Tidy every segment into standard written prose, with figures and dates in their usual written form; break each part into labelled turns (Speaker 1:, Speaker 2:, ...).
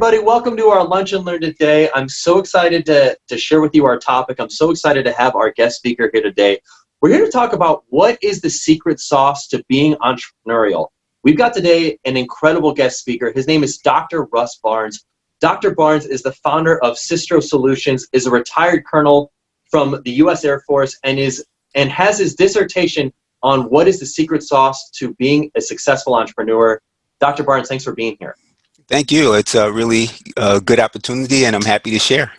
Speaker 1: everybody. Welcome to our Lunch and Learn today. I'm so excited to share with you our topic. I'm so excited to have our guest speaker here today. We're here to talk about what is the secret sauce to being entrepreneurial. We've got today an incredible guest speaker. His name is Dr. Russ Barnes. Dr. Barnes is the founder of Sistro Solutions, is a retired colonel from the U.S. Air Force, and has his dissertation on what is the secret sauce to being a successful entrepreneur. Dr. Barnes, thanks for being here.
Speaker 2: Thank you. It's a really good opportunity, and I'm happy to share.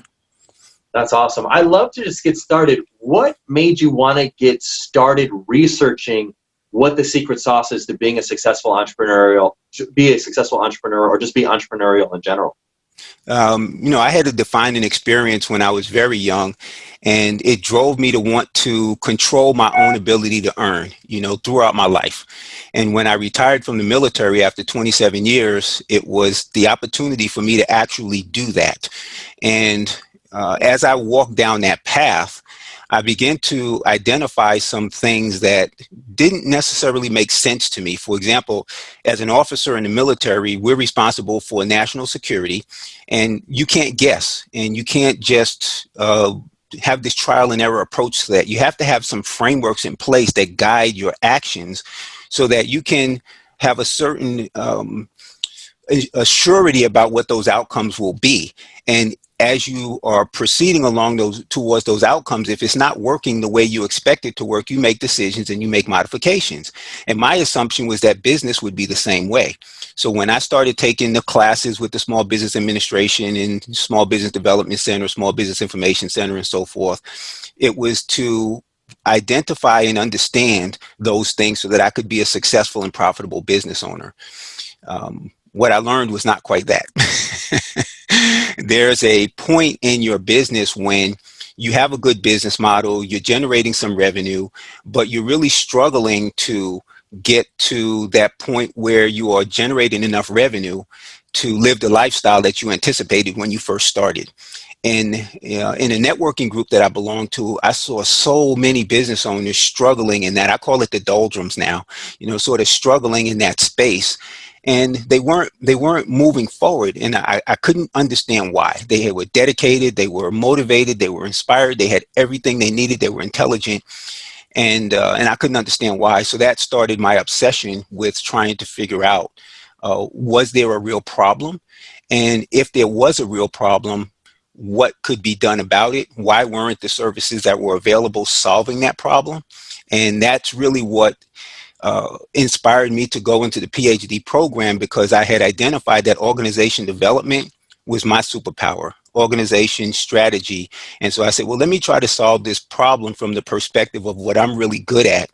Speaker 1: That's awesome. I love to just get started. What made you want to get started researching what the secret sauce is to being a successful entrepreneurial, be a successful entrepreneur, or just be entrepreneurial in general?
Speaker 2: I had a defining experience when I was very young, and it drove me to want to control my own ability to earn, throughout my life. And when I retired from the military after 27 years, it was the opportunity for me to actually do that. And as I walked down that path, I began to identify some things that didn't necessarily make sense to me. For example, as an officer in the military, we're responsible for national security, and you can't guess, and you can't just have this trial and error approach to that. You have to have some frameworks in place that guide your actions so that you can have a certain a surety about what those outcomes will be. And as you are proceeding along towards those outcomes, if it's not working the way you expect it to work, you make decisions and you make modifications. And my assumption was that business would be the same way. So when I started taking the classes with the Small Business Administration and Small Business Development Center, Small Business Information Center, and so forth, it was to identify and understand those things so that I could be a successful and profitable business owner. What I learned was not quite that. There's a point in your business when you have a good business model, you're generating some revenue, but you're really struggling to get to that point where you are generating enough revenue to live the lifestyle that you anticipated when you first started. And in a networking group that I belong to, I saw so many business owners struggling in that. I call it the doldrums now, sort of struggling in that space. And they weren't moving forward, and I couldn't understand why. They were dedicated, they were motivated, they were inspired, they had everything they needed, they were intelligent, and I couldn't understand why. So that started my obsession with trying to figure out, was there a real problem? And if there was a real problem, what could be done about it? Why weren't the services that were available solving that problem? And that's really what inspired me to go into the PhD program, because I had identified that organization development was my superpower, organization strategy. And so I said, well, let me try to solve this problem from the perspective of what I'm really good at.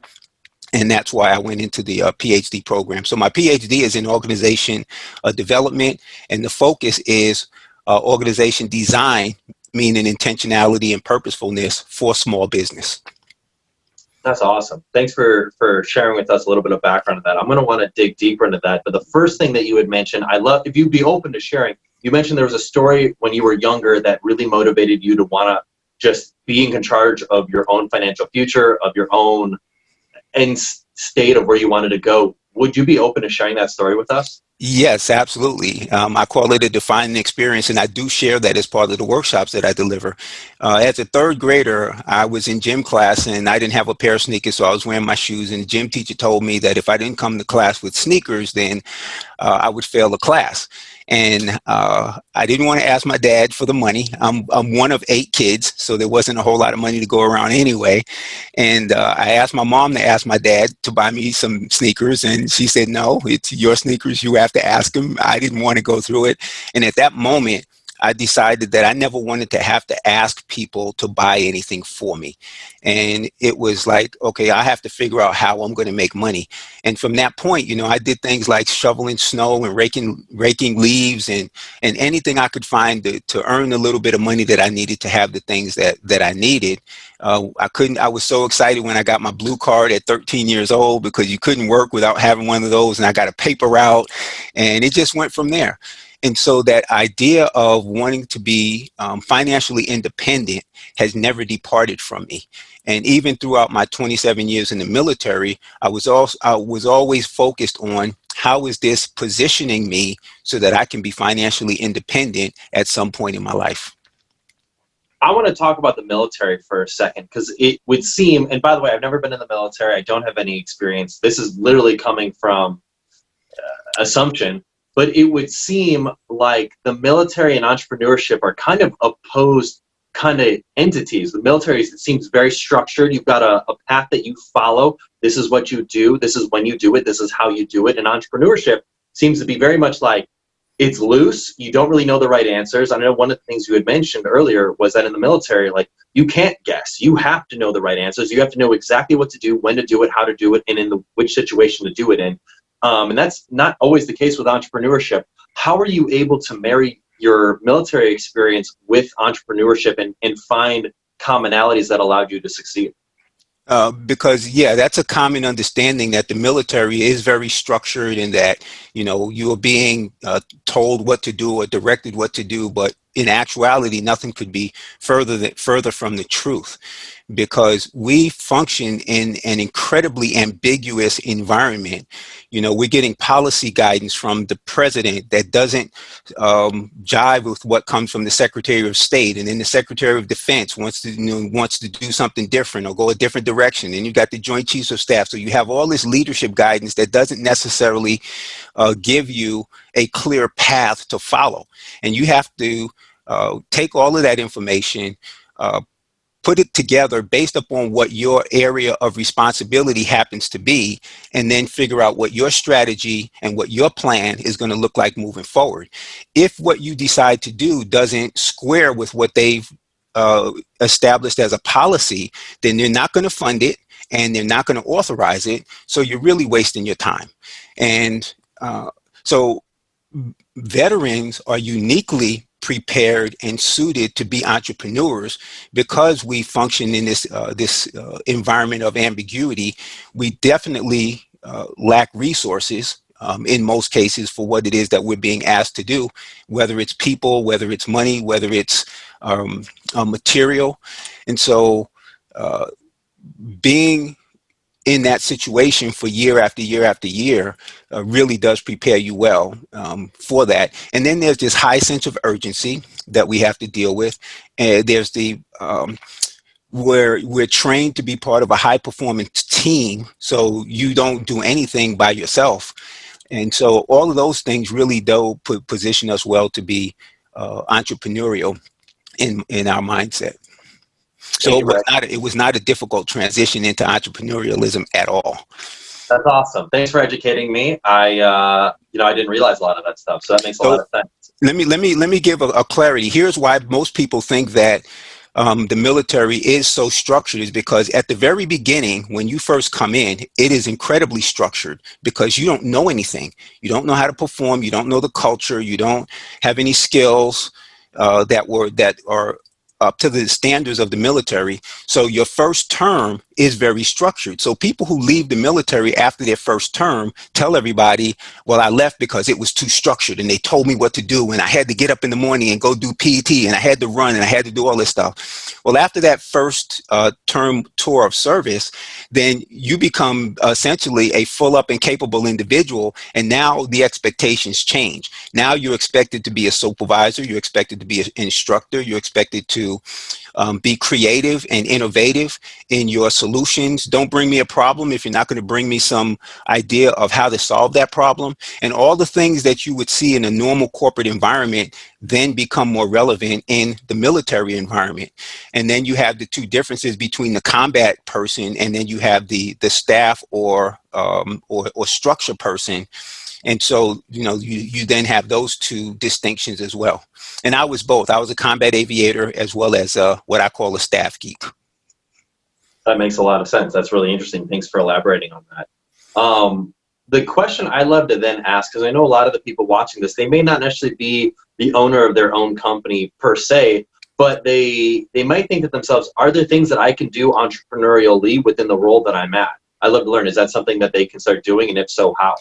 Speaker 2: And that's why I went into the PhD program. So my PhD is in organization development, and the focus is organization design, meaning intentionality and purposefulness for small business.
Speaker 1: That's awesome. Thanks for sharing with us a little bit of background on that. I'm going to want to dig deeper into that. But the first thing that you had mentioned, I love, if you'd be open to sharing, you mentioned there was a story when you were younger that really motivated you to want to just be in charge of your own financial future, of your own end state of where you wanted to go. Would you be open to sharing that story with us?
Speaker 2: Yes, absolutely. I call it a defining experience, and I do share that as part of the workshops that I deliver. As a third grader, I was in gym class, and I didn't have a pair of sneakers, so I was wearing my shoes, and the gym teacher told me that if I didn't come to class with sneakers, then I would fail the class. And I didn't want to ask my dad for the money. I'm one of 8 kids, so there wasn't a whole lot of money to go around anyway. And I asked my mom to ask my dad to buy me some sneakers, and she said, no, it's your sneakers. You have to ask him. I didn't want to go through it. And at that moment, I decided that I never wanted to have to ask people to buy anything for me. And it was like, okay, I have to figure out how I'm going to make money. And from that point, I did things like shoveling snow and raking leaves and anything I could find to earn a little bit of money that I needed to have the things that I needed. I was so excited when I got my blue card at 13 years old, because you couldn't work without having one of those. And I got a paper route, and it just went from there. And so that idea of wanting to be financially independent has never departed from me. And even throughout my 27 years in the military, I was always focused on how is this positioning me so that I can be financially independent at some point in my life?
Speaker 1: I want to talk about the military for a second, because it would seem, and by the way, I've never been in the military. I don't have any experience. This is literally coming from assumption, but it would seem like the military and entrepreneurship are kind of opposed kind of entities. The military, it seems very structured. You've got a path that you follow. This is what you do. This is when you do it. This is how you do it. And entrepreneurship seems to be very much like it's loose. You don't really know the right answers. I know one of the things you had mentioned earlier was that in the military, like, you can't guess. You have to know the right answers. You have to know exactly what to do, when to do it, how to do it, and in which situation to do it in. And that's not always the case with entrepreneurship. How are you able to marry your military experience with entrepreneurship and find commonalities that allowed you to succeed?
Speaker 2: Because yeah, that's a common understanding that the military is very structured and that, you are being told what to do or directed what to do, but in actuality, nothing could be further from the truth, because we function in an incredibly ambiguous environment. We're getting policy guidance from the president that doesn't jive with what comes from the Secretary of State, and then the Secretary of Defense wants to do something different or go a different direction. And you got the Joint Chiefs of Staff, so you have all this leadership guidance that doesn't necessarily give you a clear path to follow, and you have to take all of that information, put it together based upon what your area of responsibility happens to be, and then figure out what your strategy and what your plan is going to look like moving forward. If what you decide to do doesn't square with what they've established as a policy, then they're not going to fund it and they're not going to authorize it. So you're really wasting your time. And so veterans are uniquely prepared and suited to be entrepreneurs because we function in this environment of ambiguity. We definitely lack resources in most cases for what it is that we're being asked to do, whether it's people, whether it's money, whether it's material. And so being in that situation for year after year after year really does prepare you well for that. And then there's this high sense of urgency that we have to deal with. And there's the where we're trained to be part of a high performance team, so you don't do anything by yourself. And so all of those things really do position us well to be entrepreneurial in our mindset. So
Speaker 1: Thank you, Ray.
Speaker 2: it was not a difficult transition into entrepreneurialism at all.
Speaker 1: That's awesome. Thanks for educating me. I didn't realize a lot of that stuff, so that makes a lot
Speaker 2: So
Speaker 1: of sense.
Speaker 2: let me give a clarity. Here's why most people think that the military is so structured, is because at the very beginning, when you first come in, it is incredibly structured because you don't know anything. You don't know how to perform. You don't know the culture. You don't have any skills that are up to the standards of the military. So your first term is very structured. So people who leave the military after their first term tell everybody, well, I left because it was too structured and they told me what to do and I had to get up in the morning and go do PT and I had to run and I had to do all this stuff. Well, after that first term tour of service, then you become essentially a full up and capable individual, and now the expectations change. Now you're expected to be a supervisor, you're expected to be an instructor, you're expected to be creative and innovative in your solutions. Don't bring me a problem if you're not going to bring me some idea of how to solve that problem. And all the things that you would see in a normal corporate environment then become more relevant in the military environment. And then you have the two differences between the combat person and then you have the staff or structure person. And so, you then have those two distinctions as well. And I was both. I was a combat aviator as well as what I call a staff geek.
Speaker 1: That makes a lot of sense. That's really interesting. Thanks for elaborating on that. The question I love to then ask, because I know a lot of the people watching this, they may not necessarily be the owner of their own company per se, but they might think to themselves, are there things that I can do entrepreneurially within the role that I'm at? I love to learn. Is that something that they can start doing? And if so, how?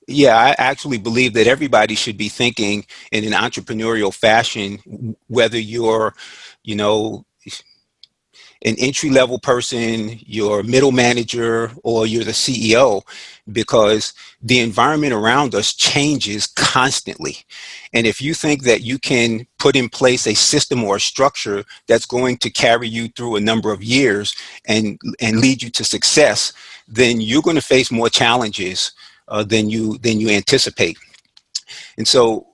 Speaker 2: Yeah, I actually believe that everybody should be thinking in an entrepreneurial fashion, whether you're, you know, an entry-level person, you're a middle manager, or you're the CEO, because the environment around us changes constantly. And if you think that you can put in place a system or a structure that's going to carry you through a number of years and lead you to success, then you're going to face more challenges than you anticipate. And so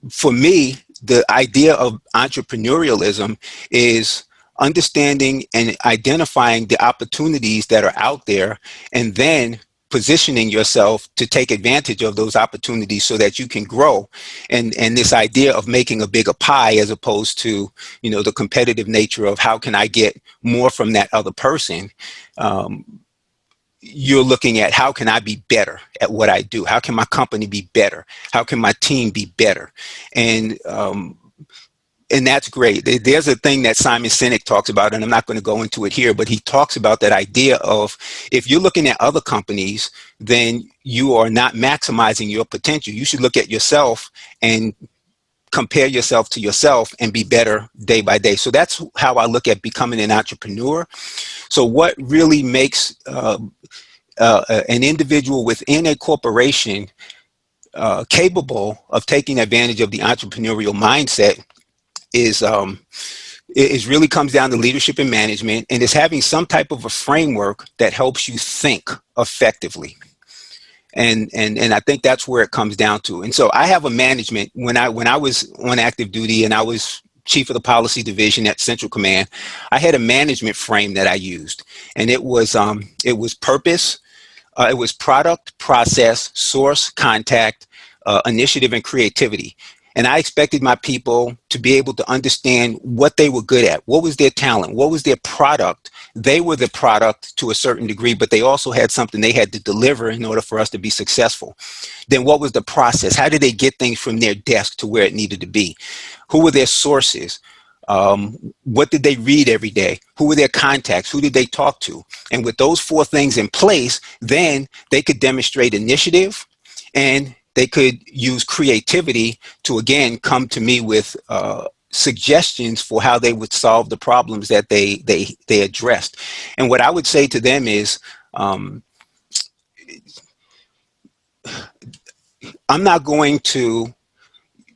Speaker 2: for me, the idea of entrepreneurialism is understanding and identifying the opportunities that are out there, and then positioning yourself to take advantage of those opportunities so that you can grow. And this idea of making a bigger pie, as opposed to, the competitive nature of how can I get more from that other person. You're looking at how can I be better at what I do? How can my company be better? How can my team be better? And that's great. There's a thing that Simon Sinek talks about, and I'm not going to go into it here, but he talks about that idea of, if you're looking at other companies, then you are not maximizing your potential. You should look at yourself and compare yourself to yourself and be better day by day. So that's how I look at becoming an entrepreneur. So what really makes an individual within a corporation capable of taking advantage of the entrepreneurial mindset is really comes down to leadership and management, and is having some type of a framework that helps you think effectively. And I think that's where it comes down to. And so I have a management. When I was on active duty and I was chief of the policy division at Central Command, I had a management frame that I used, and it was purpose, it was product, process, source, contact, initiative, and creativity. And I expected my people to be able to understand what they were good at. What was their talent? What was their product? They were the product to a certain degree, but they also had something they had to deliver in order for us to be successful. Then what was the process? How did they get things from their desk to where it needed to be? Who were their sources? What did they read every day? Who were their contacts? Who did they talk to? And with those four things in place, then they could demonstrate initiative, and they could use creativity to, again, come to me with suggestions for how they would solve the problems that they addressed. And what I would say to them is, I'm not going to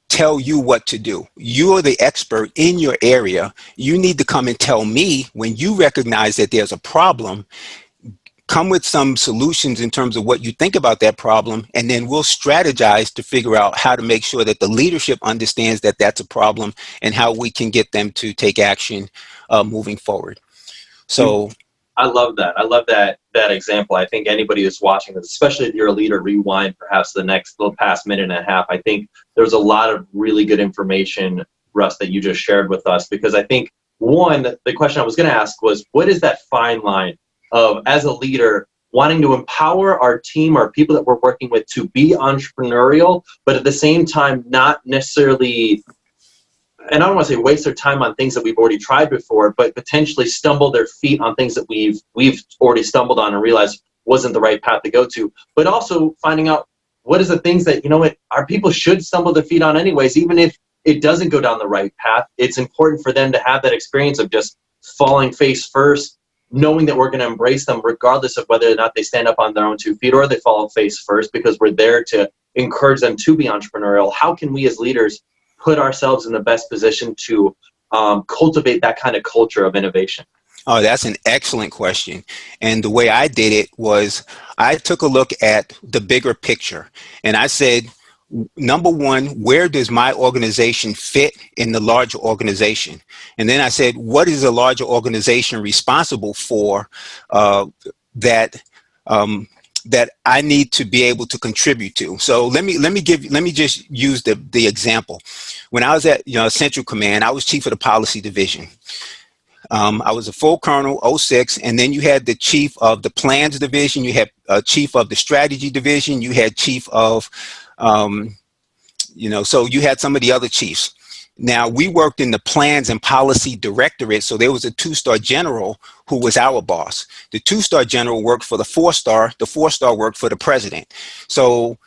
Speaker 2: tell you what to do. You are the expert in your area. You need to come and tell me when you recognize that there's a problem. Come with some solutions in terms of what you think about that problem, and then we'll strategize to figure out how to make sure that the leadership understands that that's a problem and how we can get them to take action moving forward. So
Speaker 1: I love that. I love that example. I think anybody who's watching this, especially if you're a leader, rewind perhaps the past minute and a half. I think there's a lot of really good information, Russ, that you just shared with us, because I think, one, the question I was going to ask was, what is that fine line of, as a leader, wanting to empower our team, our people that we're working with, to be entrepreneurial, but at the same time not necessarily, and I don't want to say waste their time on things that we've already tried before, but potentially stumble their feet on things that we've already stumbled on and realized wasn't the right path to go to, but also finding out what is the things that, our people should stumble their feet on anyways, even if it doesn't go down the right path. It's important for them to have that experience of just falling face first, knowing that we're going to embrace them regardless of whether or not they stand up on their own 2 feet or they fall face first, because we're there to encourage them to be entrepreneurial. How can we as leaders put ourselves in the best position to cultivate that kind of culture of innovation?
Speaker 2: Oh, that's an excellent question. And the way I did it was I took a look at the bigger picture, and I said, number one, where does my organization fit in the larger organization? And then I said, what is a larger organization responsible for that I need to be able to contribute to? So let me just use the example. When I was at Central Command, I was chief of the policy division. I was a full colonel, 06, and then you had the chief of the plans division, you had chief of the strategy division, you had chief of so you had some of the other chiefs. Now, we worked in the plans and policy directorate, so there was a 2-star general who was our boss. The 2-star general worked for the 4-star, the 4-star worked for the president. So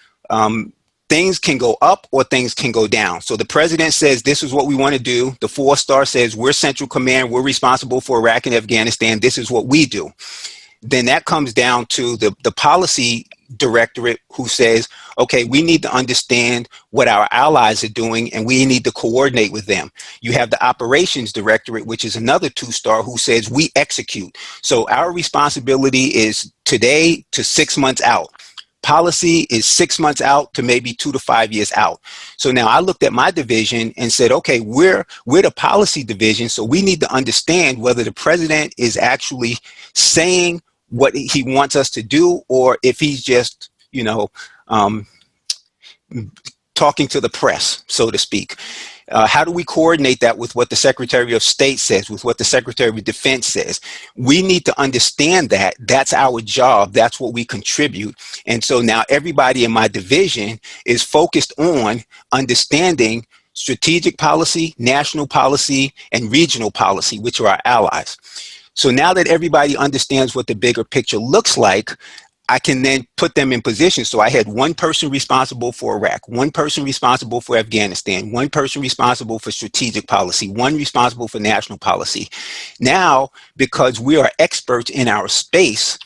Speaker 2: things can go up or things can go down. So the president says, this is what we want to do. The 4-star says, we're Central Command. We're responsible for Iraq and Afghanistan. This is what we do. Then that comes down to the policy directorate, who says, okay, we need to understand what our allies are doing and we need to coordinate with them. You have the operations directorate, which is another 2-star, who says we execute. So our responsibility is today to 6 months out. Policy is 6 months out to maybe 2 to 5 years out. So now I looked at my division and said, okay, we're the policy division, so we need to understand whether the president is actually saying what he wants us to do, or if he's just, talking to the press, so to speak. How do we coordinate that with what the Secretary of State says, with what the Secretary of Defense says? We need to understand that. That's our job. That's what we contribute. And so now everybody in my division is focused on understanding strategic policy, national policy, and regional policy, which are our allies. So now that everybody understands what the bigger picture looks like, I can then put them in position. So I had one person responsible for Iraq, one person responsible for Afghanistan, one person responsible for strategic policy, one responsible for national policy. Now, because we are experts in our space,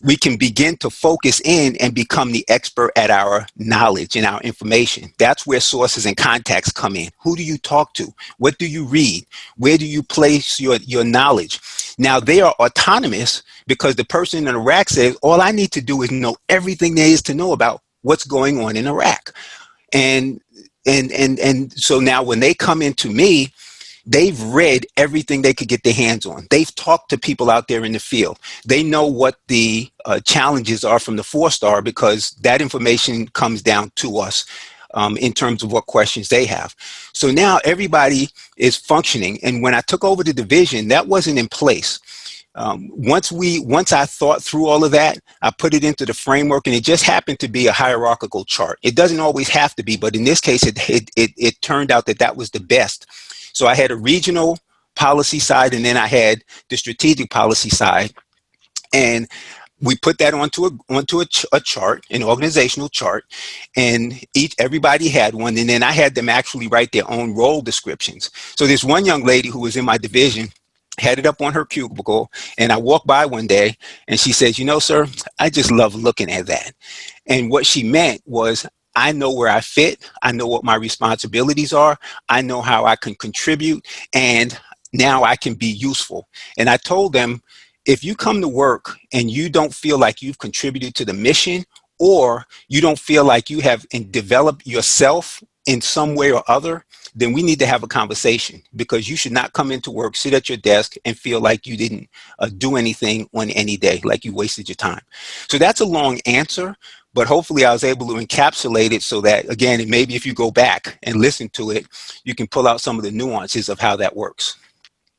Speaker 2: we can begin to focus in and become the expert at our knowledge and our information. That's where sources and contacts come in. Who do you talk to? What do you read? Where do you place your knowledge? Now, they are autonomous because the person in Iraq says, all I need to do is know everything there is to know about what's going on in Iraq. And so now when they come into me, they've read everything they could get their hands on. They've talked to people out there in the field. They know what the challenges are from the 4-star, because that information comes down to us in terms of what questions they have. So now everybody is functioning. And when I took over the division, that wasn't in place. Once I thought through all of that, I put it into the framework, and it just happened to be a hierarchical chart. It doesn't always have to be, but in this case, it turned out that that was the best. So I had a regional policy side, and then I had the strategic policy side, and we put that onto a chart, an organizational chart, and everybody had one, and then I had them actually write their own role descriptions. So this one young lady who was in my division had it up on her cubicle, and I walked by one day, and she says, sir, I just love looking at that. And what she meant was, I know where I fit. I know what my responsibilities are. I know how I can contribute, and now I can be useful. And I told them, if you come to work and you don't feel like you've contributed to the mission, or you don't feel like you have developed yourself in some way or other, then we need to have a conversation, because you should not come into work, sit at your desk, and feel like you didn't do anything on any day, like you wasted your time. So that's a long answer, but hopefully I was able to encapsulate it so that, again, maybe if you go back and listen to it, you can pull out some of the nuances of how that works.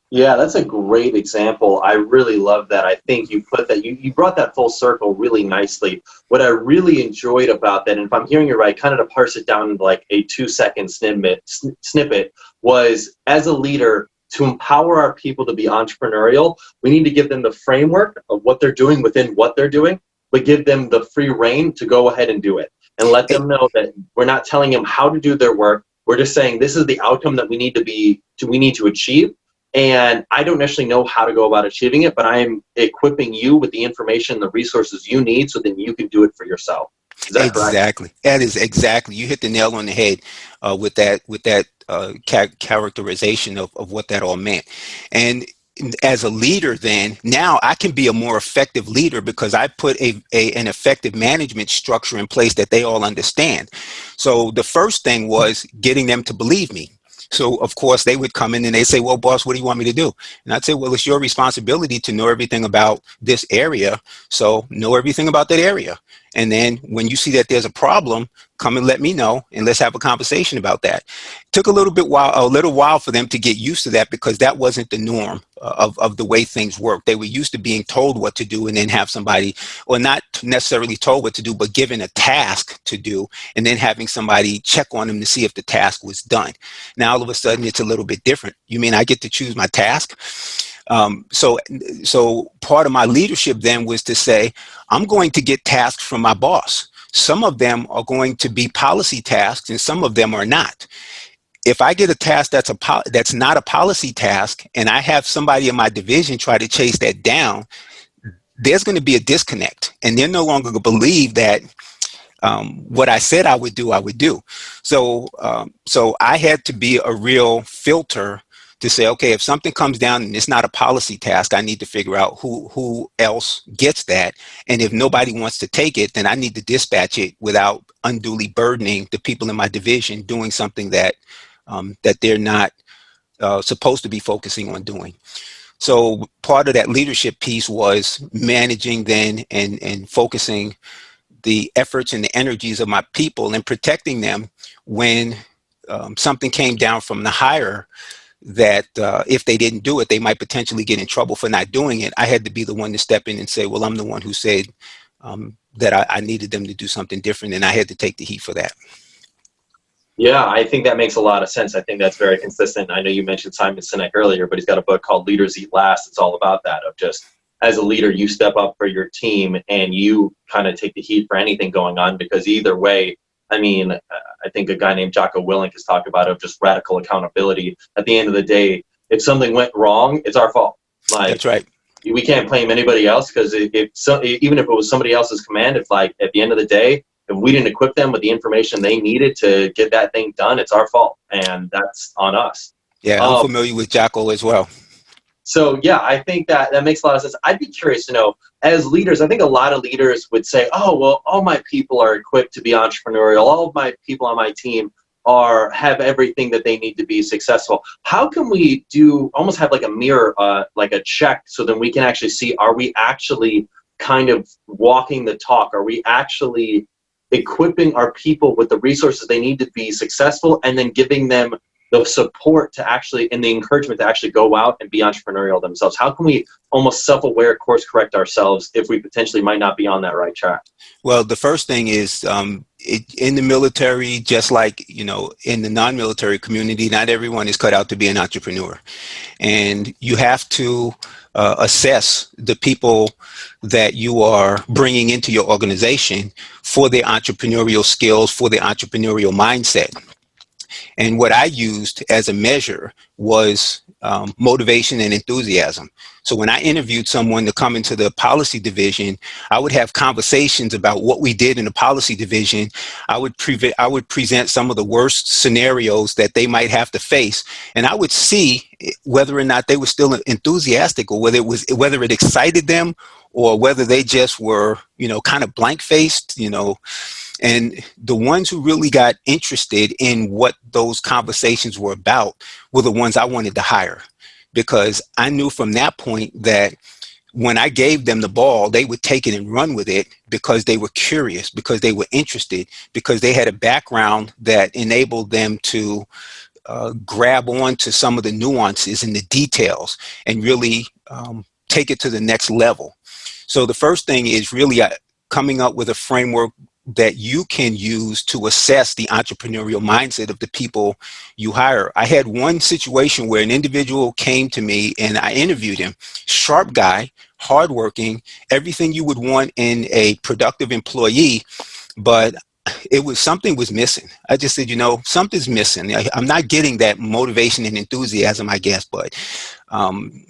Speaker 1: Yeah, that's a great example. I really love that. I think you put that, you brought that full circle really nicely. What I really enjoyed about that, and if I'm hearing you right, kind of to parse it down into like a 2-second snippet, was, as a leader, to empower our people to be entrepreneurial, we need to give them the framework of what they're doing within what they're doing, but give them the free reign to go ahead and do it. And let them know that we're not telling them how to do their work. We're just saying, this is the outcome that we need to achieve. And I don't necessarily know how to go about achieving it, but I'm equipping you with the information, the resources you need, so then you can do it for yourself. Is that
Speaker 2: exactly correct? That is exactly. You hit the nail on the head with that characterization of what that all meant. And as a leader, then now I can be a more effective leader, because I put an effective management structure in place that they all understand. So the first thing was getting them to believe me. So, of course, they would come in and they say, well, boss, what do you want me to do? And I'd say, well, it's your responsibility to know everything about this area. So know everything about that area. And then when you see that there's a problem, come and let me know, and let's have a conversation about that. It took a little while for them to get used to that, because that wasn't the norm of the way things work. They were used to being told what to do, and then have somebody, or not necessarily told what to do, but given a task to do, and then having somebody check on them to see if the task was done. Now, all of a sudden, it's a little bit different. You mean I get to choose my task? So part of my leadership then was to say, I'm going to get tasks from my boss. Some of them are going to be policy tasks and some of them are not. If I get a task that's not a policy task and I have somebody in my division try to chase that down, there's going to be a disconnect, and they're no longer going to believe that what I said I would do, I would do. So I had to be a real filter to say, okay, if something comes down and it's not a policy task, I need to figure out who else gets that. And if nobody wants to take it, then I need to dispatch it without unduly burdening the people in my division doing something that that they're not supposed to be focusing on doing. So part of that leadership piece was managing then and focusing the efforts and the energies of my people and protecting them when something came down from the higher that if they didn't do it, they might potentially get in trouble for not doing it. I had to be the one to step in and say, well, I'm the one who said that I needed them to do something different, and I had to take the heat for that.
Speaker 1: Yeah, I think that makes a lot of sense. I think that's very consistent. I know you mentioned Simon Sinek earlier, but he's got a book called Leaders Eat Last. It's all about that, of just as a leader, you step up for your team and you kind of take the heat for anything going on, because either way, I mean, I think a guy named Jocko Willink has talked about it, of just radical accountability. At the end of the day, if something went wrong, it's our fault. Like,
Speaker 2: that's right.
Speaker 1: We can't blame anybody else, because even if it was somebody else's command, if like at the end of the day, if we didn't equip them with the information they needed to get that thing done, it's our fault, and that's on us.
Speaker 2: Yeah, I'm familiar with Jocko as well.
Speaker 1: So yeah, I think that makes a lot of sense. I'd be curious to know, as leaders, I think a lot of leaders would say, oh, well, all my people are equipped to be entrepreneurial. All of my people on my team have everything that they need to be successful. How can we almost have like a mirror, like a check, so then we can actually see, are we actually kind of walking the talk? Are we actually equipping our people with the resources they need to be successful, and then giving them the support to actually, and the encouragement to actually go out and be entrepreneurial themselves? How can we almost self-aware course correct ourselves if we potentially might not be on that right track?
Speaker 2: Well, the first thing is in the military, just like, you know, in the non-military community, not everyone is cut out to be an entrepreneur. And you have to assess the people that you are bringing into your organization for their entrepreneurial skills, for their entrepreneurial mindset. And what I used as a measure was motivation and enthusiasm. So when I interviewed someone to come into the policy division, I would have conversations about what we did in the policy division. I would present some of the worst scenarios that they might have to face, and I would see whether or not they were still enthusiastic, or whether it excited them, or whether they just were, you know, kind of blank-faced, you know. And the ones who really got interested in what those conversations were about were the ones I wanted to hire, because I knew from that point that when I gave them the ball, they would take it and run with it, because they were curious, because they were interested, because they had a background that enabled them to grab on to some of the nuances and the details and really take it to the next level. So the first thing is really coming up with a framework that you can use to assess the entrepreneurial mindset of the people you hire. I had one situation where an individual came to me and I interviewed him. Sharp guy, hardworking, everything you would want in a productive employee, but something was missing. I just said, you know, something's missing. I'm not getting that motivation and enthusiasm, I guess, but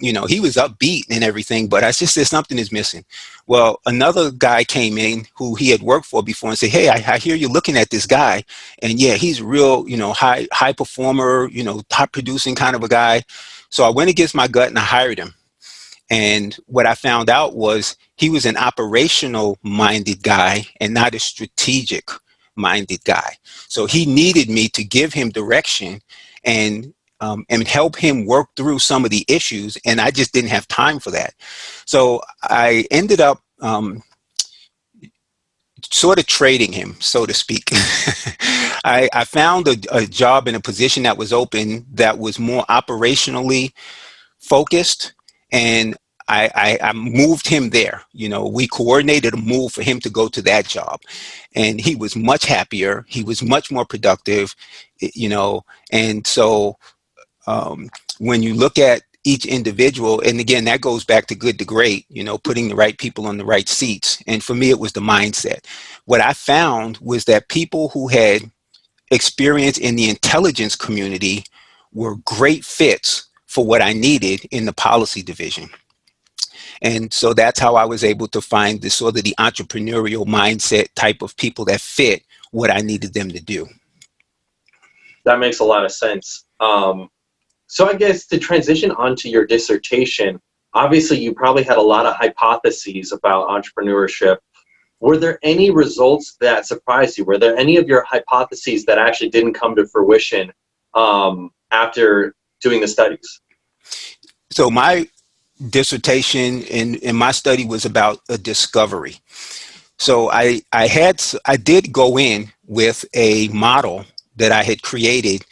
Speaker 2: you know, he was upbeat and everything, but I just said something is missing. Well, another guy came in who he had worked for before and said, hey, I hear you're looking at this guy, and yeah, he's a real, you know, high performer, you know, top producing kind of a guy. So I went against my gut and I hired him. And what I found out was he was an operational minded guy and not a strategic minded guy. So he needed me to give him direction and help him work through some of the issues. And I just didn't have time for that. So I ended up sort of trading him, so to speak. I found a job in a position that was open that was more operationally focused, and I moved him there. You know, we coordinated a move for him to go to that job, and he was much happier. He was much more productive, you know. And so when you look at each individual. And again, that goes back to good to great, putting the right people on the right seats. And for me, it was the mindset. What I found was that people who had experience in the intelligence community were great fits for what I needed in the policy division. And so that's how I was able to find the sort of the entrepreneurial mindset type of people that fit what I needed them to do.
Speaker 1: That makes a lot of sense. So I guess to transition onto your dissertation, obviously you probably had a lot of hypotheses about entrepreneurship. Were there any results that surprised you? Were there any of your hypotheses that actually didn't come to fruition after doing the studies?
Speaker 2: So my dissertation in my study was about a discovery. So I did go in with a model that I had created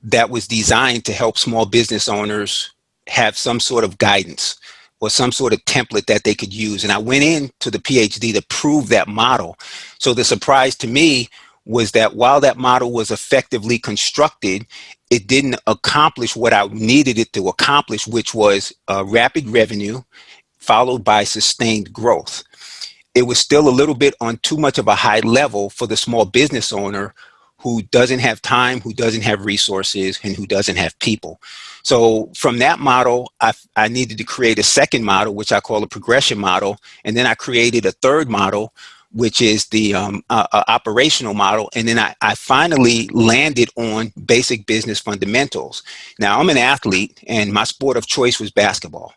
Speaker 2: that was designed to help small business owners have some sort of guidance or some sort of template that they could use. And I went into the PhD to prove that model. So the surprise to me was that while that model was effectively constructed, it didn't accomplish what I needed it to accomplish, which was rapid revenue followed by sustained growth. It was still a little bit on too much of a high level for the small business owner who doesn't have time, who doesn't have resources, and who doesn't have people. So from that model, I needed to create a second model, which I call a progression model. And then I created a third model, which is the operational model. And then I finally landed on basic business fundamentals. Now, I'm an athlete, and my sport of choice was basketball.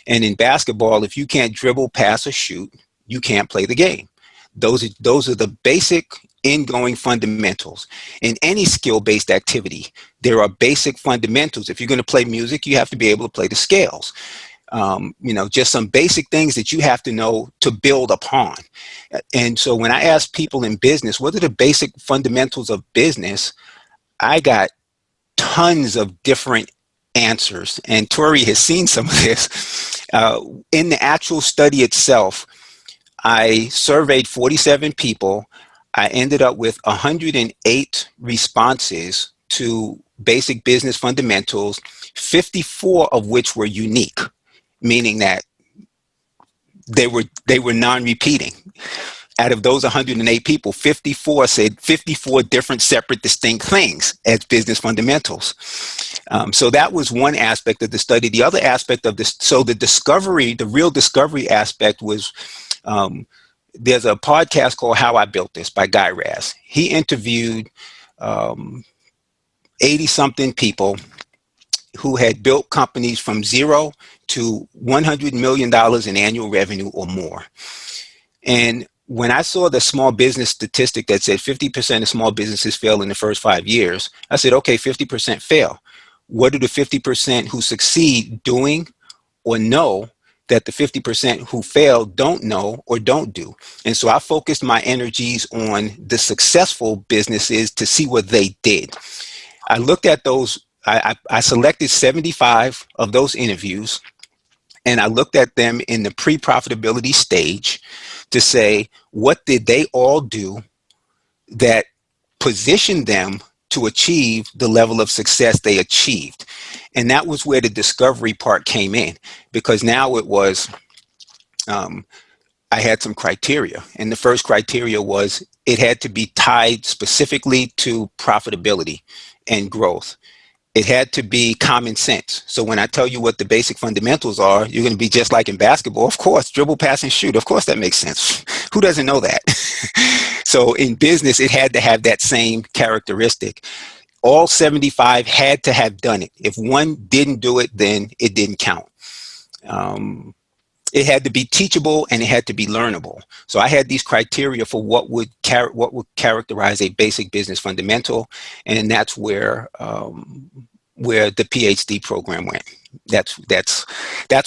Speaker 2: And in basketball, if you can't dribble, pass, or shoot, you can't play the game. Those are the basic ingoing fundamentals. In any skill-based activity, there are basic fundamentals. If you're going to play music, you have to be able to play the scales. Just some basic things that you have to know to build upon. And so when I ask people in business, what are the basic fundamentals of business, I got tons of different answers. And Tori has seen some of this. In the actual study itself, I surveyed 47 people. I ended up with 108 responses to basic business fundamentals, 54 of which were unique, meaning that they were non-repeating. Out of those 108 people, 54 said 54 different, separate, distinct things as business fundamentals. So that was one aspect of the study. The other aspect of this, so the real discovery aspect was, there's a podcast called How I Built This by Guy Raz. He interviewed 80-something people who had built companies from zero to $100 million in annual revenue or more. And when I saw the small business statistic that said 50% of small businesses fail in the first 5 years, I said, okay, 50% fail. What do the 50% who succeed doing or know that the 50% who fail don't know or don't do? And so I focused my energies on the successful businesses to see what they did. I looked at those. I selected 75 of those interviews, and I looked at them in the pre-profitability stage to say, what did they all do that positioned them to achieve the level of success they achieved? And that was where the discovery part came in, because now it was, I had some criteria. And the first criteria was it had to be tied specifically to profitability and growth. It had to be common sense. So when I tell you what the basic fundamentals are, you're going to be just like in basketball. Of course, dribble, pass, and shoot. Of course, that makes sense. Who doesn't know that? So in business, it had to have that same characteristic. All 75 had to have done it. If one didn't do it, then it didn't count. It had to be teachable and it had to be learnable. So I had these criteria for what would characterize a basic business fundamental, and that's where the PhD program went. That's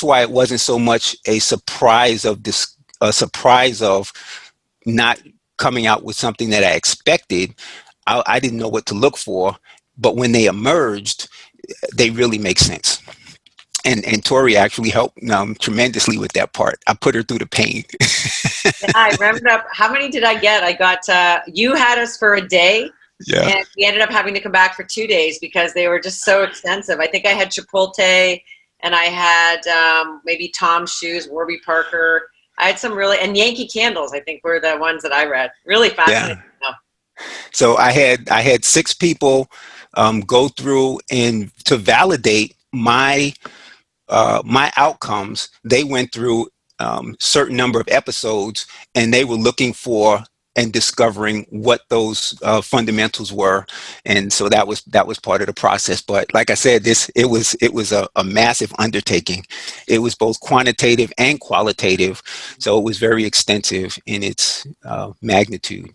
Speaker 2: why it wasn't so much a surprise of not coming out with something that I expected. I didn't know what to look for, but when they emerged, they really make sense. And Tori actually helped tremendously with that part. I put her through the pain.
Speaker 3: Yeah, I remember. How many did I get? I got, you had us for a day.
Speaker 2: Yeah.
Speaker 3: And we ended up having to come back for 2 days because they were just so extensive. I think I had Chipotle, and I had maybe Tom's Shoes, Warby Parker. I had some really, and Yankee Candles, I think, were the ones that I read. Really fascinating.
Speaker 2: Yeah. So I had 6 people go through, and to validate my outcomes, they went through certain number of episodes, and they were looking for and discovering what those fundamentals were, and so that was part of the process. But like I said, it was a massive undertaking. It was both quantitative and qualitative, so it was very extensive in its magnitude.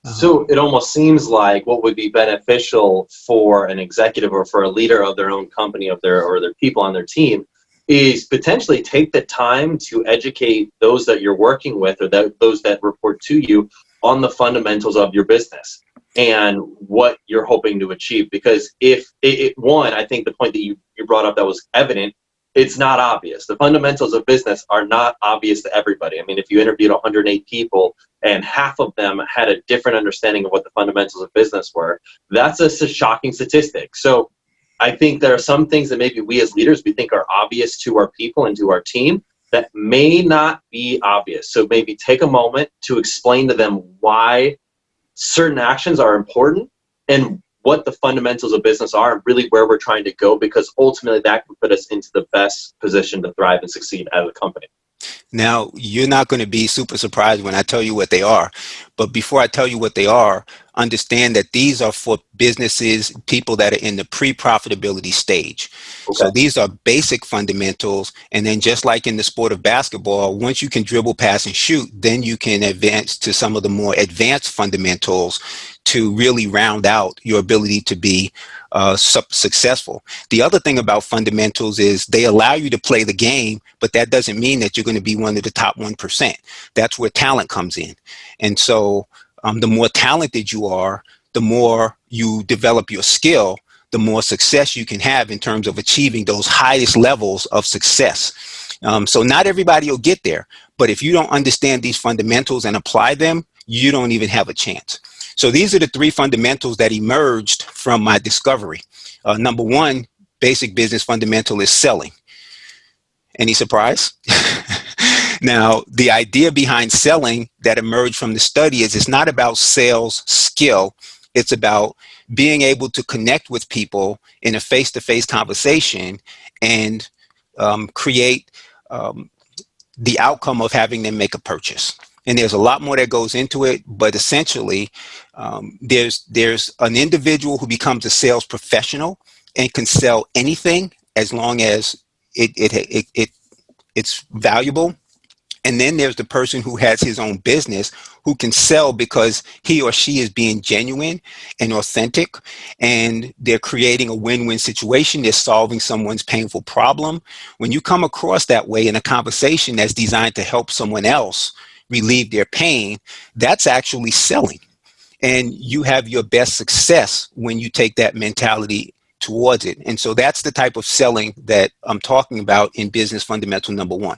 Speaker 1: So it almost seems like what would be beneficial for an executive or for a leader of their own company, of their or their people on their team, is potentially take the time to educate those that you're working with, or those that report to you, on the fundamentals of your business and what you're hoping to achieve. Because if one, I think the point that you brought up that was evident, it's not obvious. The fundamentals of business are not obvious to everybody. I mean, if you interviewed 108 people and half of them had a different understanding of what the fundamentals of business were, that's a shocking statistic. So I think there are some things that maybe we as leaders, we think are obvious to our people and to our team that may not be obvious. So maybe take a moment to explain to them why certain actions are important and what the fundamentals of business are, and really where we're trying to go, because ultimately that can put us into the best position to thrive and succeed as a company.
Speaker 2: Now, you're not going to be super surprised when I tell you what they are. But before I tell you what they are, understand that these are for businesses, people that are in the pre-profitability stage.
Speaker 1: Okay.
Speaker 2: So these are basic fundamentals. And then just like in the sport of basketball, once you can dribble, pass, and shoot, then you can advance to some of the more advanced fundamentals to really round out your ability to be successful. The other thing about fundamentals is they allow you to play the game, but that doesn't mean that you're going to be one of the top 1%. That's where talent comes in. And so the more talented you are, the more you develop your skill, the more success you can have in terms of achieving those highest levels of success. So not everybody will get there, but if you don't understand these fundamentals and apply them, you don't even have a chance. So these are the 3 fundamentals that emerged from my discovery. Number 1, basic business fundamental is selling. Any surprise? Now, the idea behind selling that emerged from the study is it's not about sales skill. It's about being able to connect with people in a face-to-face conversation and create the outcome of having them make a purchase. And there's a lot more that goes into it, but essentially, there's an individual who becomes a sales professional and can sell anything as long as it's valuable. And then there's the person who has his own business who can sell because he or she is being genuine and authentic, and they're creating a win-win situation. They're solving someone's painful problem. When you come across that way in a conversation that's designed to help someone else relieve their pain, that's actually selling. And you have your best success when you take that mentality towards it. And so that's the type of selling that I'm talking about in business fundamental number 1.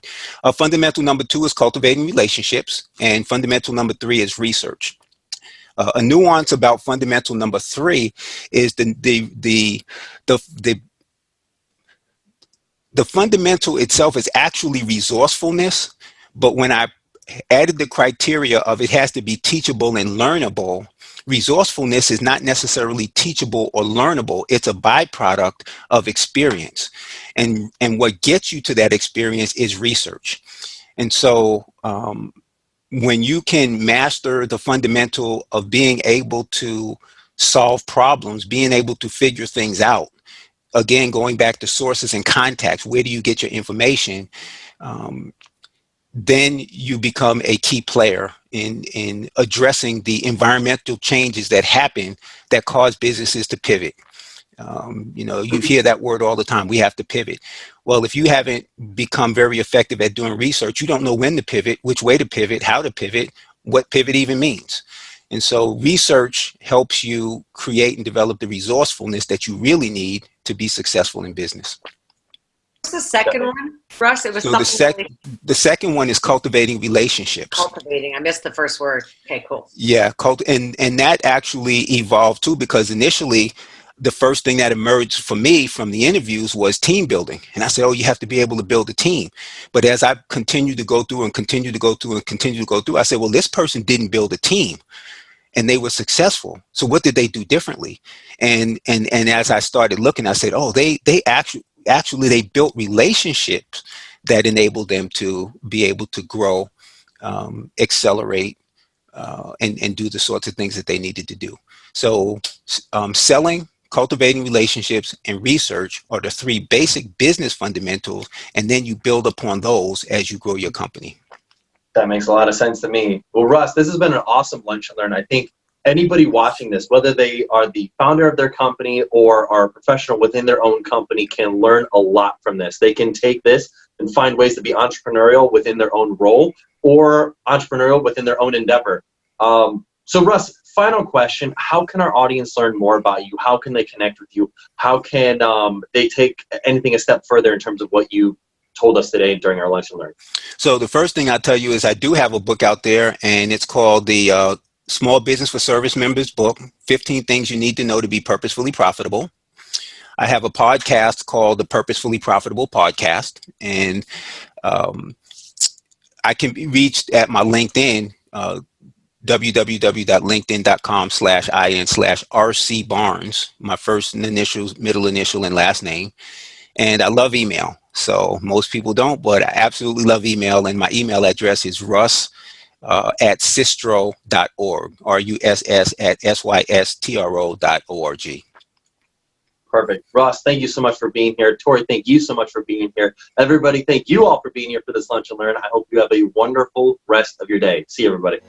Speaker 2: Fundamental number 2 is cultivating relationships, and fundamental number 3 is research. A nuance about fundamental number 3 is the fundamental itself is actually resourcefulness, but when I added the criteria of it has to be teachable and learnable, resourcefulness is not necessarily teachable or learnable. It's a byproduct of experience. And what gets you to that experience is research. And so when you can master the fundamental of being able to solve problems, being able to figure things out, again, going back to sources and contacts, where do you get your information? Then you become a key player in addressing the environmental changes that happen that cause businesses to pivot. You hear that word all the time. We have to pivot. Well, if you haven't become very effective at doing research, you don't know when to pivot, which way to pivot, how to pivot, what pivot even means. And so research helps you create and develop the resourcefulness that you really need to be successful in business.
Speaker 3: What's the second one, Russ? It was
Speaker 2: So
Speaker 3: something
Speaker 2: the second one is cultivating relationships.
Speaker 3: cultivating. I missed the first word. Okay, cool.
Speaker 2: Yeah, and that actually evolved too, because initially the first thing that emerged for me from the interviews was team building. And I said, oh, you have to be able to build a team. But as I continued to go through and continue to go through and continue to go through, I said, well, this person didn't build a team and they were successful. So what did they do differently? And as I started looking, I said, oh, they actually they built relationships that enabled them to be able to grow, accelerate, and do the sorts of things that they needed to do. So selling, cultivating relationships, and research are the three basic business fundamentals, and then you build upon those as you grow your company.
Speaker 1: That makes a lot of sense to me. Well, Russ, this has been an awesome lunch and learn. I think anybody watching this, whether they are the founder of their company or are a professional within their own company, can learn a lot from this. They can take this and find ways to be entrepreneurial within their own role or entrepreneurial within their own endeavor. So Russ, final question. How can our audience learn more about you? How can they connect with you? How can they take anything a step further in terms of what you told us today during our lunch and learn?
Speaker 2: So the first thing I'll tell you is I do have a book out there, and it's called the Small Business for Service Members book, 15 Things You Need to Know to Be Purposefully Profitable. I have a podcast called the Purposefully Profitable Podcast, and I can be reached at my LinkedIn, www.linkedin.com/in/RC Barnes, my first initials, middle initial, and last name. And I love email. So most people don't, but I absolutely love email. And my email address is russ at systro.org, RUSS at SYSTRO.org.
Speaker 1: Perfect. Russ, thank you so much for being here. Tori, thank you so much for being here. Everybody, thank you all for being here for this lunch and learn. I hope you have a wonderful rest of your day. See you, everybody.